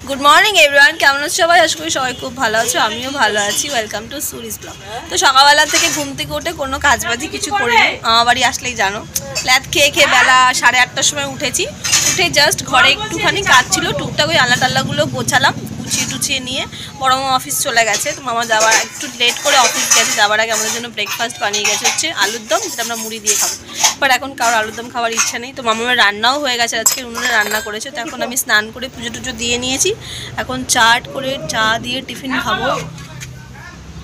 Good morning everyone, কেমন আছো সবাই? আশা করি সবাই খুব ভালো আছো, আমিও ভালো আছি। ওয়েলকাম টু সুরিস ব্লগ। তো সকালবেলা থেকে ঘুম থেকে উঠে কোনো কাজবাজি কিছু করিনি। আমার বাড়ি আসলেই জানো, ল্যাদ খেয়ে খেয়ে বেলা 8:30টার সময় উঠেছি। উঠে জাস্ট ঘরে একটুখানি কাজ ছিল, টুকটাক ওই আল্লা টাল্লাগুলো গোছালাম, গুছিয়ে টুছিয়ে নিয়ে বড় মামা অফিস চলে গেছে। তো মামা যাওয়ার একটু লেট করে অফিস গেছে, যাওয়ার আগে আমাদের জন্য ব্রেকফাস্ট বানিয়ে গেছে হচ্ছে আলুর দম, যেটা আমরা মুড়ি দিয়ে খাবো। বাট এখন কারোর আলুর দম খাওয়ার ইচ্ছা নেই। তো মামার রান্নাও হয়ে গেছে, আজকে উনুনে রান্না করেছে। তো এখন আমি স্নান করে পুজো টুজো দিয়ে নিয়েছি, এখন চাট করে চা দিয়ে টিফিন খাবো।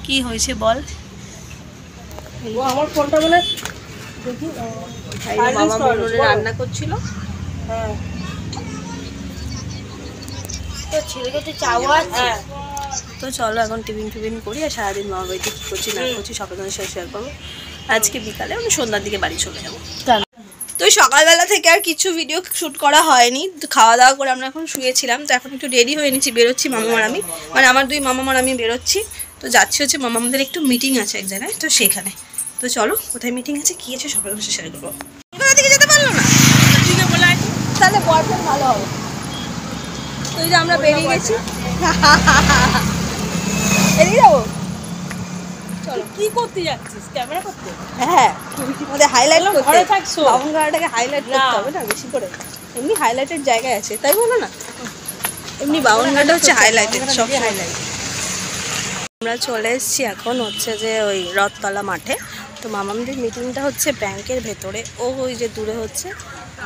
কি হয়েছে বল? আমার ফোনটা মানে মামা উনুনে রান্না করছিল। হ্যাঁ তো ছেলেকে তো চাওয়া আছে। তো চলো এখন টিফিন ফিফিন করি, আর সারাদিন মামার বাড়িতে কী করছি না করছি সকাল শেয়ার করবো। আজকে বিকালে আমি সন্ধ্যার দিকে বাড়ি চলে যাবো। তো সকালবেলা থেকে আর কিছু ভিডিও শ্যুট করা হয়নি। খাওয়া দাওয়া করে আমরা এখন শুয়েছিলাম। তো এখন একটু রেডি হয়ে নিচ্ছি, বেরোচ্ছি মামামার আমি, মানে আমার দুই মামামার আমি বেরোচ্ছি। তো যাচ্ছি হচ্ছে মামাদের একটু মিটিং আছে এক জায়গায়, তো সেখানে। তো চলো কোথায় মিটিং আছে, কী আছে সকাল বসে শেয়ার করবো। কোথা থেকে যেতে পারলো না, তাহলে বয়ফ্রেন্ড ভালো হবে। তো এই যে আমরা বেরিয়ে গেছি, এদিকে যাবো। চলো। কি করতে যাচ্ছিস? ক্যামেরা করতে? হ্যাঁ, আমাদের হাইলাইট করতে, ঘরে থাকছো, বামনগাড়াটাকে হাইলাইট করতে হবে না বেশি করে। এমনি হাইলাইটের জায়গায় আছে, তাই বলো না? এমনি বামনগাড়াটা হচ্ছে হাইলাইটেড, সব হাইলাইট। আমরা চলে এসেছি এখন হচ্ছে যে ওই রথতলা মাঠে। তো মামামদের মিটিংটা হচ্ছে ব্যাংকের ভেতরে, ওই যে দূরে হচ্ছে।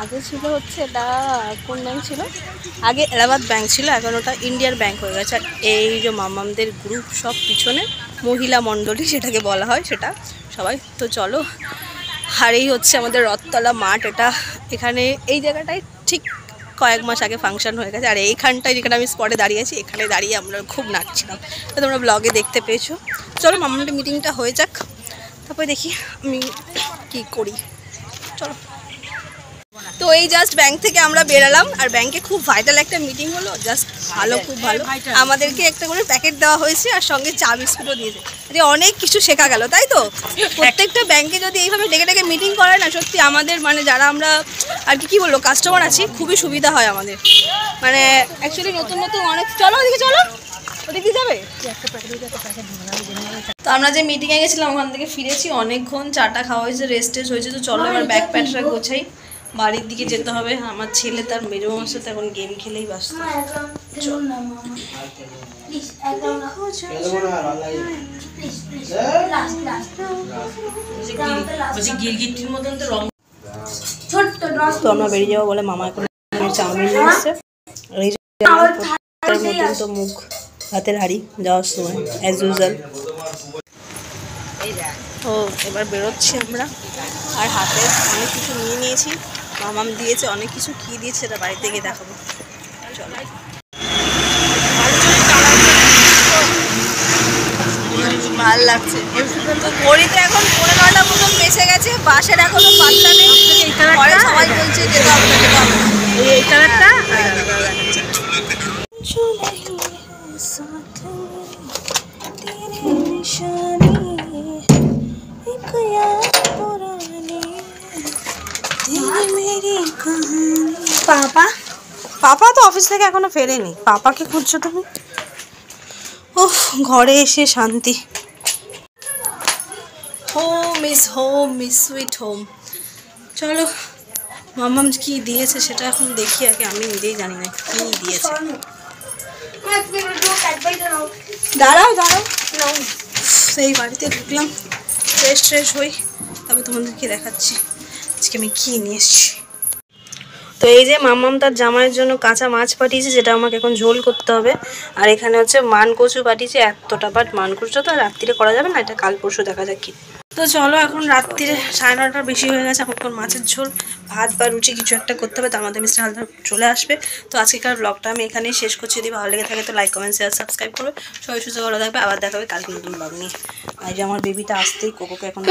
আগে ছিল হচ্ছে এটা কোন ব্যাংক ছিল, আগে এলাহাবাদ ব্যাংক ছিল, এখন ওটা ইন্ডিয়ার ব্যাংক হয়ে গেছে। আর এই যে মামামদের গ্রুপ সব পিছনে, মহিলা মণ্ডলী সেটাকে বলা হয়, সেটা সবাই। তো চলো, আর এই হচ্ছে আমাদের রথতলা মাঠ। এটা এখানে এই জায়গাটায় ঠিক কয়েক মাস আগে ফাংশন হয়ে গেছে। আর এইখানটায় যেখানে আমি স্পটে দাঁড়িয়ে আছি, এখানে দাঁড়িয়ে আমরা খুব নাচছিলাম, তো তোমরা ব্লগে দেখতে পেয়েছো। চলো মামামদের মিটিংটা হয়ে যাক, তারপরে দেখি আমি কি করি। চলো। তো এই জাস্ট ব্যাংক থেকে আমরা বেরালাম, আর ব্যাংকে খুব ভাইটাল একটা মিটিং হলো, জাস্ট ভালো, খুব ভালো। আমাদেরকে একটা করে প্যাকেট দেওয়া হয়েছে, আর সঙ্গে চা বিস্কুটও দিয়েছে। যে অনেক কিছু শেখা গেল, তাই তো? প্রত্যেকটা ব্যাংকে যদি এইভাবে ডেকে ডেকে মিটিং করায় না, সত্যি আমাদের মানে যারা আমরা আর কি বলবো কাস্টমার আছি, খুবই সুবিধা হয় আমাদের। মানে অ্যাকচুয়ালি নতুন নতুন অনেক। চলো ওদিকে, চলো ওদিকে যাবে। তো আমরা যে মিটিংয়ে গেছিলাম ওখান থেকে ফিরেছি, অনেকক্ষণ চাটা খাওয়া হয়েছে, রেস্টেজ হয়েছে। তো চলো এবার ব্যাগ প্যাকটা গোছাই, বাড়ির দিকে যেতে হবে। আমার ছেলে তার মেজো মামার সাথে এখন গেম খেলেই ব্যস্ত। তো আমরা বেরিয়ে যাবো বলে মামা এখন চাউমিন নিয়ে এসছে। এই মতন তো মুখ হাতের হাড়ি যাওয়ার সময় অ্যাজ ইউজুয়াল। তো এবার বেরোচ্ছি আমরা, আর হাতে অনেক কিছু নিয়ে নিয়েছি। মামাম দিয়েছে অনেক কিছু, কী দিয়েছে সেটা বাড়িতে গিয়ে দেখাবো। চলো। ভাল লাগছে। তো ঘড়িতে এখন 9:30 মতন বেঁচে গেছে, বাসের এখনো পাত্তা নেই। পরে সবাই বলছে যেতে হবে, যেতে হবে। এই কালারটা পাপা তো অফিস থেকে এখনো ফেরেনি। পাপাকে খুঁজছো তুমি? ওহ, ঘরে এসে শান্তি। Home is home is sweet home. চলো মামাম কি দিয়েছে সেটা এখন দেখি আগে, আমি নিজেই জানি না কি দিয়েছে। দাঁড়াও দাঁড়াও, সেই বাড়িতে ঢুকলাম, ফ্রেশ ট্রেশ হই, তবে তোমাদেরকে দেখাচ্ছি আজকে আমি কী নিয়ে এসেছি। তো এই যে মামাম তার জামাইয়ের জন্য কাঁচা মাছ পাঠিয়েছে, যেটা আমাকে এখন ঝোল করতে হবে। আর এখানে হচ্ছে মানকচু পাঠিয়েছে এতটা, বাট মানকচুটা তো রাত্রিরে করা যাবে না, এটা কাল পরশু দেখা যাক কি। তো চলো এখন রাত্রিরে 9:30টার বেশি হয়ে গেছে, এখন মাছের ঝোল, ভাত বা রুটি কিছু একটা করতে হবে। তার মধ্যে মিস্টার হালদার চলে আসবে। তো আজকেকার ব্লগটা আমি এখানেই শেষ করছি। যদি ভালো লেগে থাকে তো লাইক, কমেন্ট, শেয়ার, সাবস্ক্রাইব করবে। সবাই সুস্থ ভালো থাকবে, আবার দেখা হবে কালকে নতুন ব্লগ নিয়ে। আর যে আমার বেবিটা আসতেই কোকোকে এখন